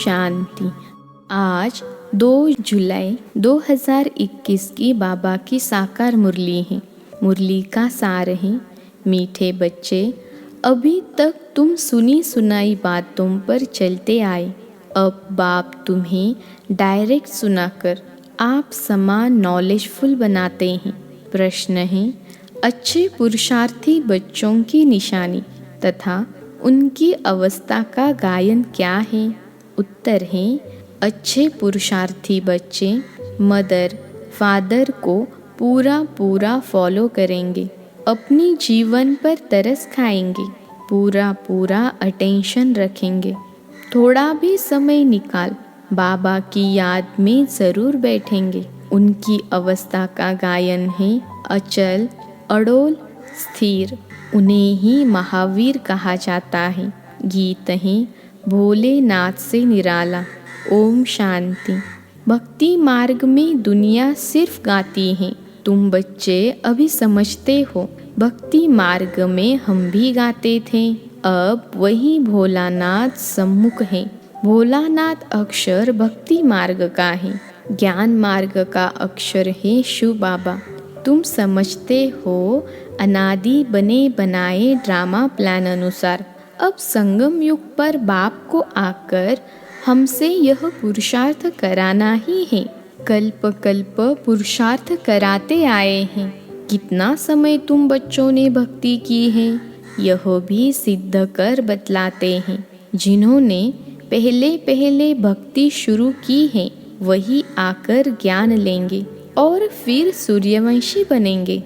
शांति। आज 2 जुलाई 2021 की बाबा की साकार मुरली है। मुरली का सार है, मीठे बच्चे, अभी तक तुम सुनी सुनाई बातों पर चलते आए। अब बाप तुम्हें डायरेक्ट सुनाकर आप समान नॉलेजफुल बनाते हैं। प्रश्न है, अच्छे पुरुषार्थी बच्चों की निशानी तथा उनकी अवस्था का गायन क्या है? उत्तर है, अच्छे पुरुषार्थी बच्चे मदर फादर को पूरा फॉलो करेंगे, अपनी जीवन पर तरस खाएंगे, पूरा अटेंशन रखेंगे। थोड़ा भी समय निकाल बाबा की याद में ज़रूर बैठेंगे। उनकी अवस्था का गायन है अचल, अडोल, स्थिर। उन्हें ही महावीर कहा जाता है। गीत है भोलेनाथ से निराला। ओम शांति। भक्ति मार्ग में दुनिया सिर्फ गाती है, तुम बच्चे अभी समझते हो। भक्ति मार्ग में हम भी गाते थे, अब वही भोलानाथ सम्मुख है। भोलानाथ अक्षर भक्ति मार्ग का है, ज्ञान मार्ग का अक्षर है शिव बाबा। तुम समझते हो अनादि बने बनाए ड्रामा प्लान अनुसार अब संगम युग पर बाप को आकर हमसे यह पुरुषार्थ कराना ही है। कल्प कल्प पुरुषार्थ कराते आए हैं। कितना समय तुम बच्चों ने भक्ति की है, यह भी सिद्ध कर बतलाते हैं। जिन्होंने पहले पहले भक्ति शुरू की है वही आकर ज्ञान लेंगे और फिर सूर्यवंशी बनेंगे।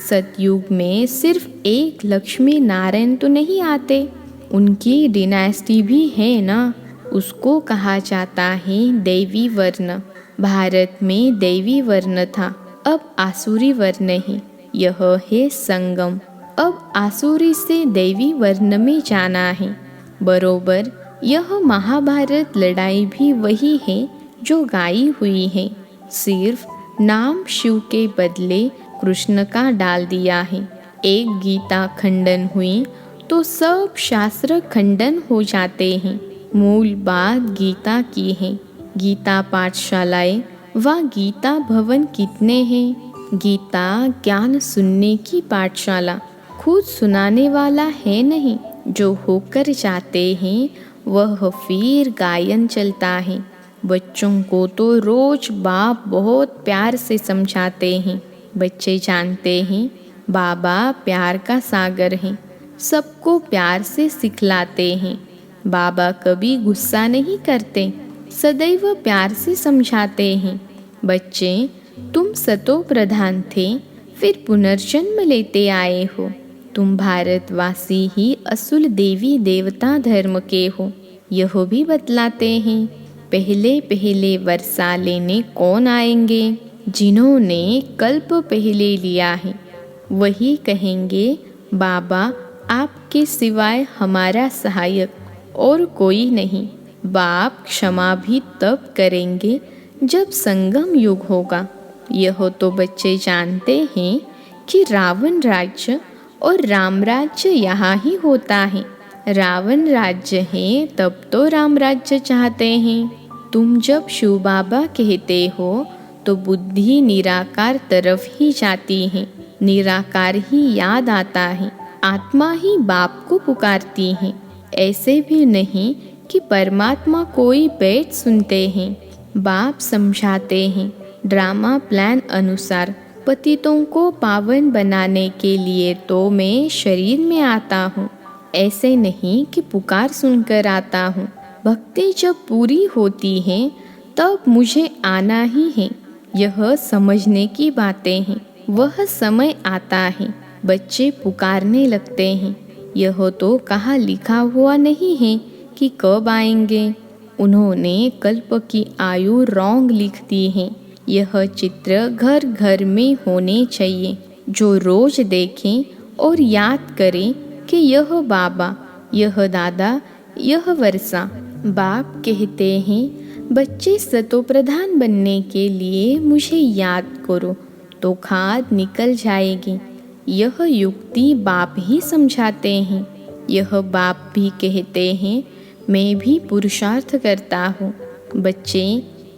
सतयुग में सिर्फ एक लक्ष्मी नारायण तो नहीं आते, उनकी डिनास्टी भी है ना। उसको कहा जाता है दैवी वर्ण। भारत में दैवी वर्ण था, अब आसुरी वर्ण है। यह है संगम। अब आसुरी से दैवी वर्ण में जाना है। बरोबर यह महाभारत लड़ाई भी वही है जो गाई हुई है, सिर्फ नाम शिव के बदले कृष्ण का डाल दिया है। एक गीता खंडन हुई तो सब शास्त्र खंडन हो जाते हैं। मूल बात गीता की है। गीता पाठशालाएं व गीता भवन कितने हैं? गीता ज्ञान सुनने की पाठशाला, खुद सुनाने वाला है नहीं। जो होकर जाते हैं वह फिर गायन चलता है। बच्चों को तो रोज बाप बहुत प्यार से समझाते हैं। बच्चे जानते हैं बाबा प्यार का सागर है, सबको प्यार से सिखलाते हैं। बाबा कभी गुस्सा नहीं करते, सदैव प्यार से समझाते हैं। बच्चे, तुम सतो प्रधान थे, फिर पुनर्जन्म लेते आए हो। तुम भारतवासी ही असुल देवी देवता धर्म के हो, यह भी बतलाते हैं। पहले पहले वर्षा लेने कौन आएंगे? जिन्होंने कल्प पहले लिया है वही कहेंगे बाबा आपके सिवाय हमारा सहायक और कोई नहीं। बाप क्षमा भी तब करेंगे जब संगम युग होगा। यह तो बच्चे जानते हैं कि रावण राज्य और राम राज्य यहाँ ही होता है। रावण राज्य है तब तो राम राज्य चाहते हैं। तुम जब शिव बाबा कहते हो तो बुद्धि निराकार तरफ ही जाती है, निराकार ही याद आता है, आत्मा ही बाप को पुकारती है। ऐसे भी नहीं कि परमात्मा कोई बैठ सुनते हैं। बाप समझाते हैं ड्रामा प्लान अनुसार पतितों को पावन बनाने के लिए तो मैं शरीर में आता हूँ, ऐसे नहीं कि पुकार सुनकर आता हूँ। भक्ति जब पूरी होती है तब मुझे आना ही है। यह समझने की बातें हैं। वह समय आता है, बच्चे पुकारने लगते हैं। यह तो कहाँ लिखा हुआ नहीं है कि कब आएंगे। उन्होंने कल्प की आयु रॉन्ग लिख दी है। यह चित्र घर घर में होने चाहिए, जो रोज देखें और याद करें कि यह बाबा, यह दादा, यह वर्षा। बाप कहते हैं बच्चे सतो प्रधान बनने के लिए मुझे याद करो तो खाद निकल जाएगी। यह युक्ति बाप ही समझाते हैं। यह बाप भी कहते हैं मैं भी पुरुषार्थ करता हूँ। बच्चे,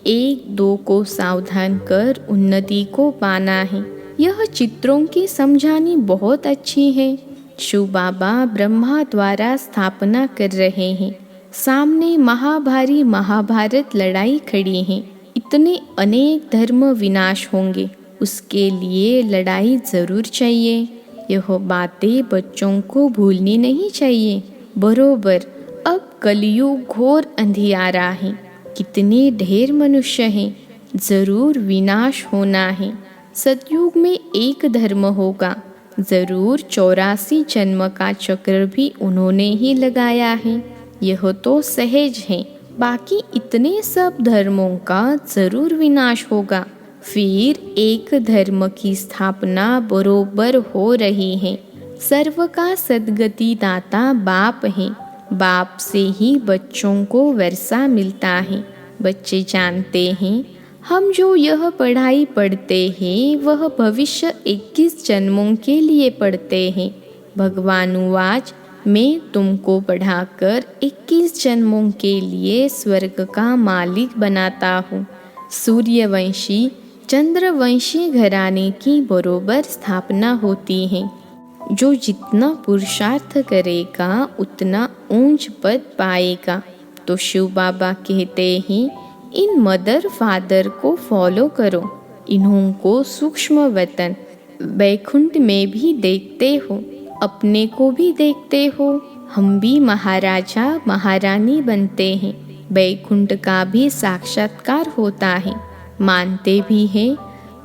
एक दो को सावधान कर उन्नति को पाना है। यह चित्रों की समझानी बहुत अच्छी है। शिव बाबा ब्रह्मा द्वारा स्थापना कर रहे हैं। सामने महाभारी महाभारत लड़ाई खड़ी है। इतने अनेक धर्म विनाश होंगे, उसके लिए लड़ाई जरूर चाहिए। यह बातें बच्चों को भूलनी नहीं चाहिए। बरोबर अब कलयुग घोर अंधियारा है। कितने ढेर मनुष्य हैं, जरूर विनाश होना है। सतयुग में एक धर्म होगा, जरूर 84 जन्म का चक्र भी उन्होंने ही लगाया है। यह तो सहज है। बाकी इतने सब धर्मों का जरूर विनाश होगा। फिर एक धर्म की स्थापना बरोबर हो रही है। सर्व का सद्गति दाता बाप है। बाप से ही बच्चों को वर्षा मिलता है। बच्चे जानते हैं, हम जो यह पढ़ाई पढ़ते हैं वह भविष्य 21 जन्मों के लिए पढ़ते हैं। भगवान उवाच, मैं तुमको पढ़ाकर 21 जन्मों के लिए स्वर्ग का मालिक बनाता हूँ। सूर्यवंशी चंद्रवंशी घराने की बरोबर स्थापना होती है। जो जितना पुरुषार्थ करेगा उतना ऊंच पद पाएगा। तो शिव बाबा कहते हैं, इन मदर फादर को फॉलो करो। इन्हों को सूक्ष्म वतन बैकुंठ में भी देखते हो, अपने को भी देखते हो। हम भी महाराजा महारानी बनते हैं। बैकुंठ का भी साक्षात्कार होता है। मानते भी हैं।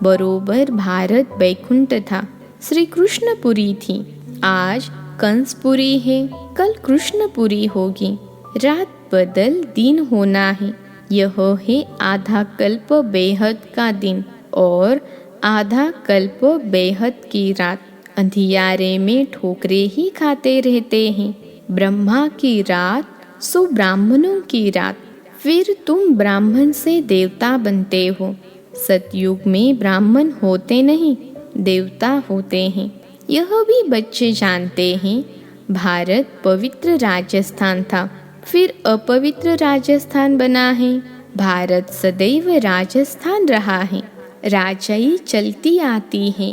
बरोबर भारत बैकुंठ था, श्री कृष्णपुरी थी। आज कंसपुरी है, कल कृष्णपुरी होगी। रात बदल दिन होना है। यह है आधा कल्प बेहद का दिन और आधा कल्प बेहद की रात। अंधियारे में ठोकरे ही खाते रहते हैं। ब्रह्मा की रात सो ब्राह्मणों की रात। फिर तुम ब्राह्मण से देवता बनते हो। सतयुग में ब्राह्मण होते नहीं, देवता होते हैं। यह भी बच्चे जानते हैं। भारत पवित्र राजस्थान था, फिर अपवित्र राजस्थान बना है। भारत सदैव राजस्थान रहा है। राजाई चलती आती है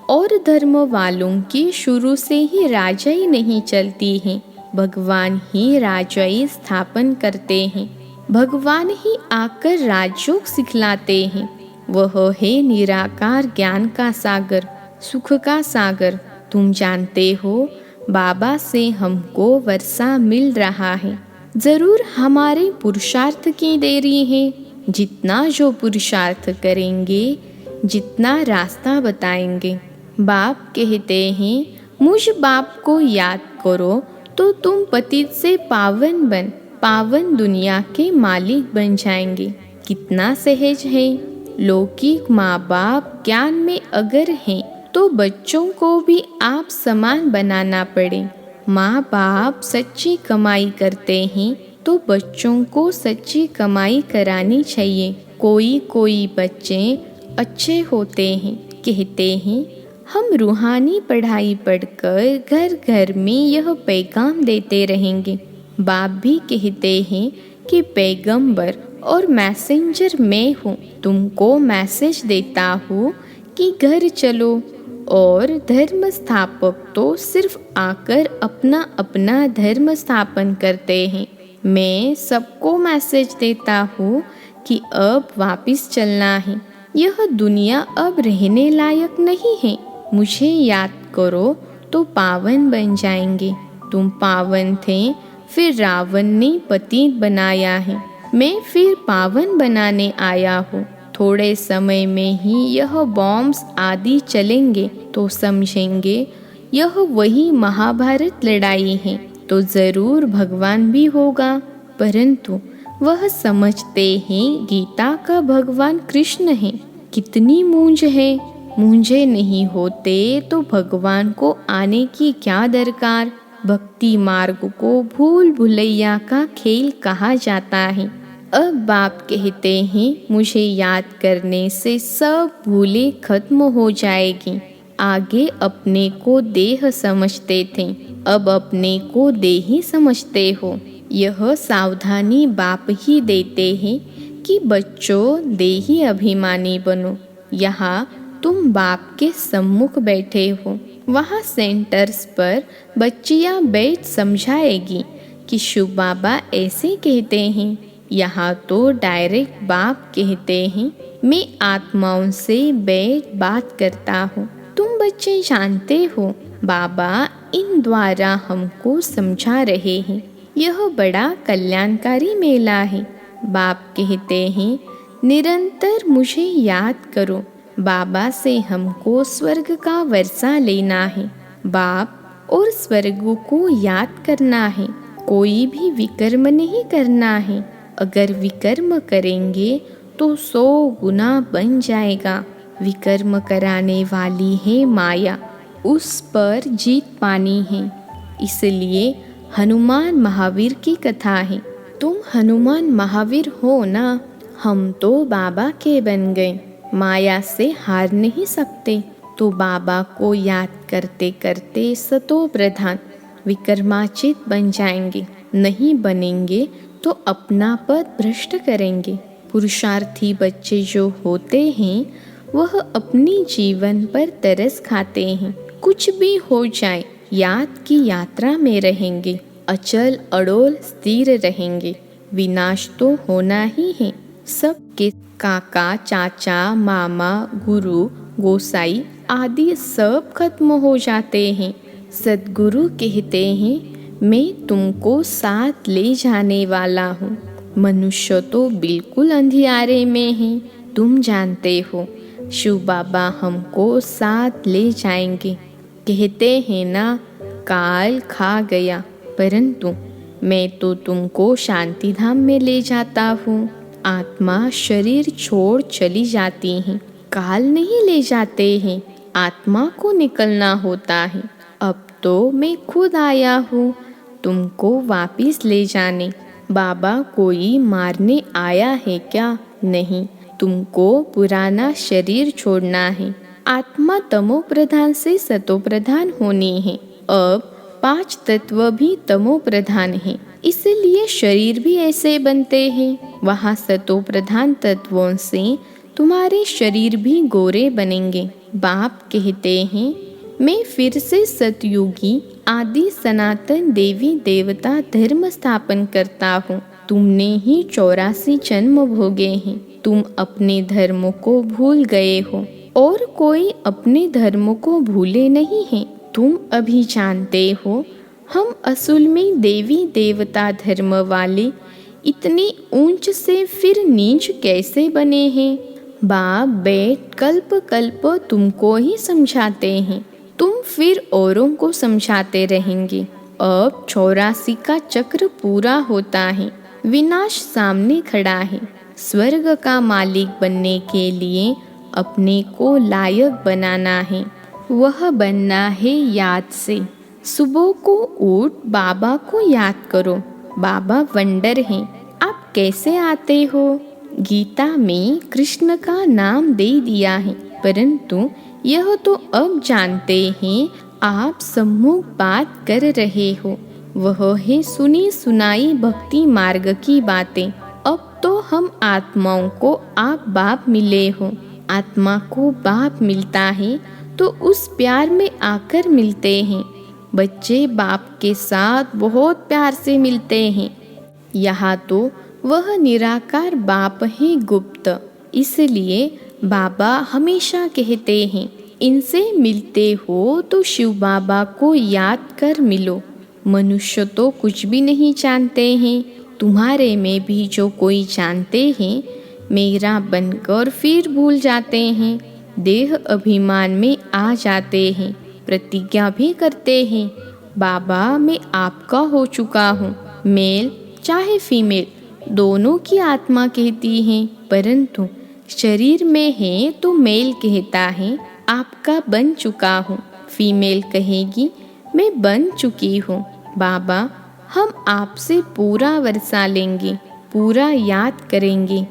और धर्म वालों की शुरू से ही राजाई नहीं चलती है। भगवान ही राजाई स्थापन करते हैं। भगवान ही आकर राजयोग सिखलाते हैं। वह है निराकार ज्ञान का सागर, सुख का सागर। तुम जानते हो, बाबा से हमको वर्षा मिल रहा है। जरूर हमारे पुरुषार्थ की देरी है। जितना जो पुरुषार्थ करेंगे, जितना रास्ता बताएंगे। बाप कहते हैं, मुझ बाप को याद करो तो तुम पतित से पावन बन पावन दुनिया के मालिक बन जाएंगे। कितना सहज है। लौकिक माँ बाप ज्ञान में अगर हैं तो बच्चों को भी आप समान बनाना पड़े। माँ बाप सच्ची कमाई करते हैं तो बच्चों को सच्ची कमाई करानी चाहिए। कोई कोई बच्चे अच्छे होते हैं, कहते हैं हम रूहानी पढ़ाई पढ़कर घर घर में यह पैगाम देते रहेंगे। बाप भी कहते हैं कि पैगंबर और मैसेंजर मैं हूँ। तुमको मैसेज देता हूँ कि घर चलो। और धर्म स्थापक तो सिर्फ आकर अपना अपना धर्म स्थापन करते हैं। मैं सबको मैसेज देता हूँ कि अब वापस चलना है। यह दुनिया अब रहने लायक नहीं है। मुझे याद करो तो पावन बन जाएंगे। तुम पावन थे, फिर रावण ने पतित बनाया है। मैं फिर पावन बनाने आया हूँ। थोड़े समय में ही यह बॉम्ब्स आदि चलेंगे तो समझेंगे यह वही महाभारत लड़ाई है। तो जरूर भगवान भी होगा, परंतु वह समझते हैं गीता का भगवान कृष्ण है। कितनी मूंझ है। मूंझे नहीं होते तो भगवान को आने की क्या दरकार। भक्ति मार्ग को भूल भुलैया का खेल कहा जाता है। अब बाप कहते हैं मुझे याद करने से सब भूले खत्म हो जाएगी। आगे अपने को देह समझते थे, अब अपने को देही समझते हो। यह सावधानी बाप ही देते हैं कि बच्चों देही अभिमानी बनो। यहाँ तुम बाप के सम्मुख बैठे हो। वहाँ सेंटर्स पर बच्चियाँ बैठ समझाएगी कि शिव बाबा ऐसे कहते हैं। यहाँ तो डायरेक्ट बाप कहते हैं, मैं आत्माओं से बैठ बात करता हूँ। तुम बच्चे जानते हो बाबा इन द्वारा हमको समझा रहे हैं। यह बड़ा कल्याणकारी मेला है। बाप कहते हैं निरंतर मुझे याद करो। बाबा से हमको स्वर्ग का वर्षा लेना है। बाप और स्वर्ग को याद करना है। कोई भी विकर्म नहीं करना है। अगर विकर्म करेंगे तो 100 गुना बन जाएगा। विकर्म कराने वाली है माया, उस पर जीत पानी है। इसलिए हनुमान महावीर की कथा है। तुम हनुमान महावीर हो ना, हम तो बाबा के बन गए। माया से हार नहीं सकते तो बाबा को याद करते करते सतो प्रधान विकर्माचित बन जाएंगे। नहीं बनेंगे तो अपना पद भ्रष्ट करेंगे। पुरुषार्थी बच्चे जो होते हैं वह अपनी जीवन पर तरस खाते हैं। कुछ भी हो जाए याद की यात्रा में रहेंगे, अचल अड़ोल स्थिर रहेंगे। विनाश तो होना ही है। सबके काका चाचा मामा गुरु गोसाई आदि सब खत्म हो जाते हैं। सद्गुरु कहते हैं मैं तुमको साथ ले जाने वाला हूँ। मनुष्य तो बिल्कुल अंधियारे में है। तुम जानते हो शिव बाबा हमको साथ ले जाएंगे। कहते हैं ना काल खा गया, परंतु मैं तो तुमको शांति धाम में ले जाता हूँ। आत्मा शरीर छोड़ चली जाती है, काल नहीं ले जाते हैं। आत्मा को निकलना होता है। अब तो मैं खुद आया हूँ तुमको वापिस ले जाने। बाबा कोई मारने आया है क्या? नहीं, तुमको पुराना शरीर छोड़ना है। आत्मा तमो प्रधान से सतो प्रधान होनी है। अब 5 तत्व भी तमो प्रधान हैं, इसलिए शरीर भी ऐसे बनते हैं। वहाँ सतो प्रधान तत्वों से तुम्हारे शरीर भी गोरे बनेंगे। बाप कहते हैं मैं फिर से सतयुगी आदि सनातन देवी देवता धर्म स्थापन करता हूँ। तुमने ही 84 जन्म भोगे हैं। तुम अपने धर्म को भूल गए हो और कोई अपने धर्म को भूले नहीं है। तुम अभी जानते हो हम असल में देवी देवता धर्म वाले इतने ऊंच से फिर नीच कैसे बने हैं। बाप बैठ कल्प कल्प तुमको ही समझाते हैं। तुम फिर औरों को समझाते रहेंगे। अब 84 का चक्र पूरा होता है। विनाश सामने खड़ा है। स्वर्ग का मालिक बनने के लिए अपने को लायक बनाना है। वह बनना है याद से। सुबह को उठ बाबा को याद करो। बाबा वंडर हैं। आप कैसे आते हो? गीता में कृष्ण का नाम दे दिया है, परंतु यह तो अब जानते हैं आप सम्मुख बात कर रहे हो। वह है सुनी सुनाई भक्ति मार्ग की बातें। अब तो हम आत्माओं को आप बाप मिले हो। आत्मा को बाप मिलता है तो उस प्यार में आकर मिलते हैं। बच्चे बाप के साथ बहुत प्यार से मिलते हैं। यहाँ तो वह निराकार बाप है गुप्त। इसलिए बाबा हमेशा कहते हैं इनसे मिलते हो तो शिव बाबा को याद कर मिलो। मनुष्य तो कुछ भी नहीं जानते हैं। तुम्हारे में भी जो कोई जानते हैं मेरा बनकर फिर भूल जाते हैं। देह अभिमान में आ जाते हैं। प्रतिज्ञा भी करते हैं बाबा मैं आपका हो चुका हूँ। मेल चाहे फीमेल दोनों की आत्मा कहती है, परंतु शरीर में है तो मेल कहता है आपका बन चुका हूँ। फीमेल कहेगी मैं बन चुकी हूँ। बाबा हम आपसे पूरा वर्षा लेंगे, पूरा याद करेंगे।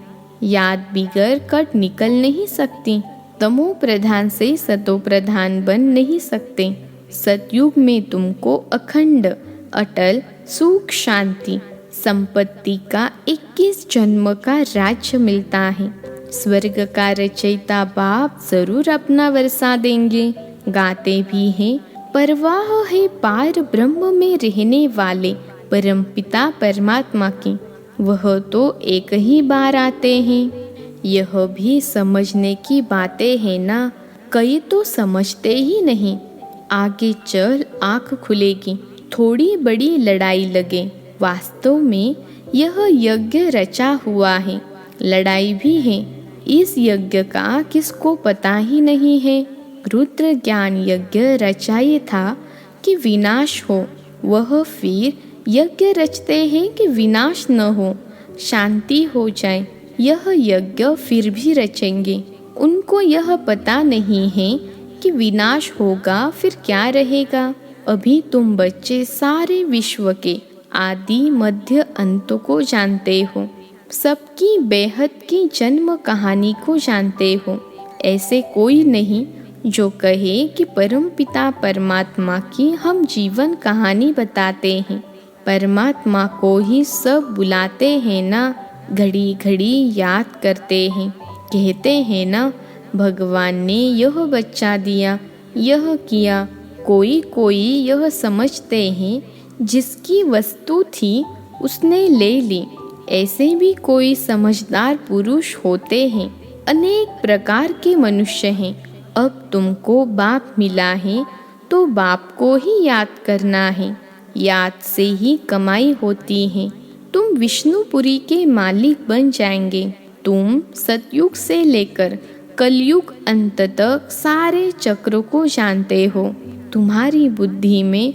याद बिगड़ कट निकल नहीं सकती। तमो प्रधान से सतो प्रधान बन नहीं सकते। सतयुग में तुमको अखंड अटल सुख शांति संपत्ति का 21 जन्म का राज्य मिलता है। स्वर्ग का रचयिता बाप जरूर अपना वर्षा देंगे। गाते भी हैं, परवाह है पार ब्रह्म में रहने वाले परम पिता परमात्मा की, वह तो एक ही बार आते हैं। यह भी समझने की बातें हैं ना, कई तो समझते ही नहीं। आगे चल आँख खुलेगी, थोड़ी बड़ी लड़ाई लगे। वास्तव में यह यज्ञ रचा हुआ है, लड़ाई भी है। इस यज्ञ का किसको पता ही नहीं है। रुद्र ज्ञान यज्ञ रचाए था कि विनाश हो, वह फिर यज्ञ रचते हैं कि विनाश न हो, शांति हो जाए। यह यज्ञ फिर भी रचेंगे। उनको यह पता नहीं है कि विनाश होगा फिर क्या रहेगा। अभी तुम बच्चे सारे विश्व के आदि मध्य अंत को जानते हो, सबकी बेहद की जन्म कहानी को जानते हो। ऐसे कोई नहीं जो कहे कि परम पिता परमात्मा की हम जीवन कहानी बताते हैं। परमात्मा को ही सब बुलाते हैं ना, घड़ी घड़ी याद करते हैं। कहते हैं ना, भगवान ने यह बच्चा दिया, यह किया। कोई कोई यह समझते हैं जिसकी वस्तु थी उसने ले ली। ऐसे भी कोई समझदार पुरुष होते हैं। अनेक प्रकार के मनुष्य हैं। अब तुमको बाप मिला है तो बाप को ही याद करना है। याद से ही कमाई होती है। तुम विष्णुपुरी के मालिक बन जाएंगे। तुम सतयुग से लेकर कलयुग अंत तक सारे चक्र को जानते हो। तुम्हारी बुद्धि में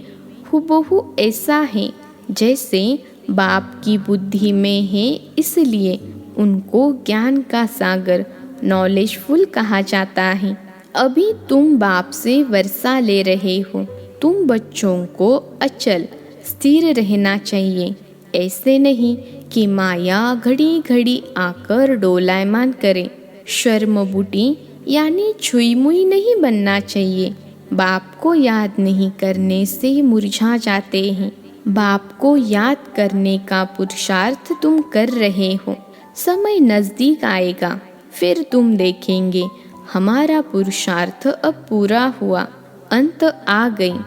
हुबहू ऐसा है जैसे बाप की बुद्धि में है, इसलिए उनको ज्ञान का सागर नॉलेजफुल कहा जाता है। अभी तुम बाप से वर्षा ले रहे हो। तुम बच्चों को अचल स्थिर रहना चाहिए। ऐसे नहीं कि माया घड़ी घड़ी आकर डोलायमान करे। शर्म बूटी यानी छुई मुई नहीं बनना चाहिए। बाप को याद नहीं करने से मुरझा जाते हैं। बाप को याद करने का पुरुषार्थ तुम कर रहे हो। समय नज़दीक आएगा, फिर तुम देखेंगे हमारा पुरुषार्थ अब पूरा हुआ, अंत आ गई।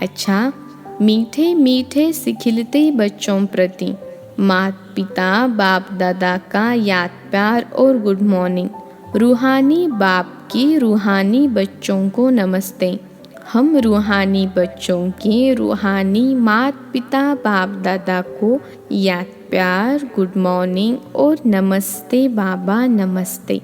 अच्छा, मीठे मीठे सिखिलते बच्चों प्रति माता पिता बाप दादा का याद प्यार और गुड मॉर्निंग। रूहानी बाप की रूहानी बच्चों को नमस्ते। हम रूहानी बच्चों के रूहानी माता पिता बाप दादा को याद प्यार गुड मॉर्निंग और नमस्ते बाबा नमस्ते।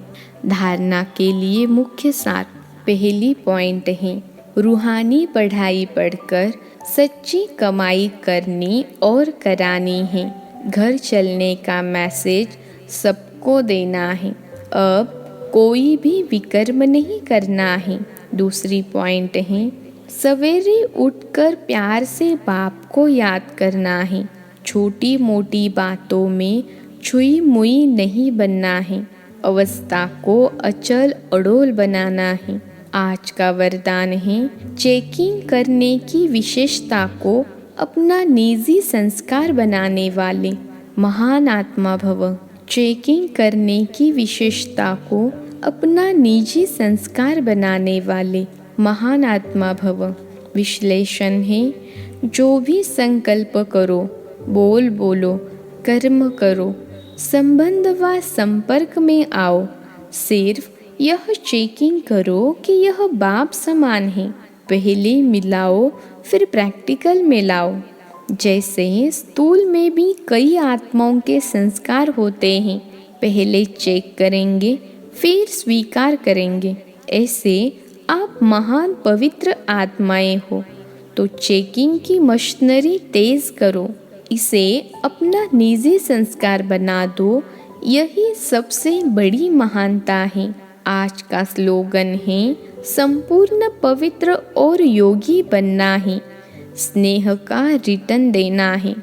धारणा के लिए मुख्य सार। पहली पॉइंट है, रूहानी पढ़ाई पढ़कर सच्ची कमाई करनी और करानी है। घर चलने का मैसेज सबको देना है। अब कोई भी विकर्म नहीं करना है। दूसरी पॉइंट है, सवेरे उठकर प्यार से बाप को याद करना है। छोटी मोटी बातों में छुई मुई नहीं बनना है। अवस्था को अचल अडोल बनाना है। आज का वरदान है, चेकिंग करने की विशेषता को अपना निजी संस्कार बनाने वाले महान आत्मा भव। चेकिंग करने की विशेषता को अपना निजी संस्कार बनाने वाले महान आत्मा भव। विश्लेषण है, जो भी संकल्प करो, बोल बोलो, कर्म करो, संबंध व संपर्क में आओ, सिर्फ यह चेकिंग करो कि यह बाप समान है। पहले मिलाओ फिर प्रैक्टिकल में लाओ। जैसे स्थूल में भी कई आत्माओं के संस्कार होते हैं, पहले चेक करेंगे फिर स्वीकार करेंगे। ऐसे आप महान पवित्र आत्माएं हो तो चेकिंग की मशीनरी तेज करो, इसे अपना निजी संस्कार बना दो। यही सबसे बड़ी महानता है। आज का स्लोगन है, संपूर्ण पवित्र और योगी बनना है, स्नेह का रिटर्न देना है।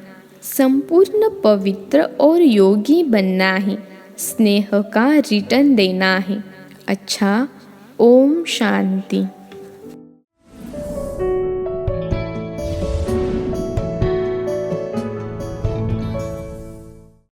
संपूर्ण पवित्र और योगी बनना है, स्नेह का रिटर्न देना है। अच्छा, ओम शांति।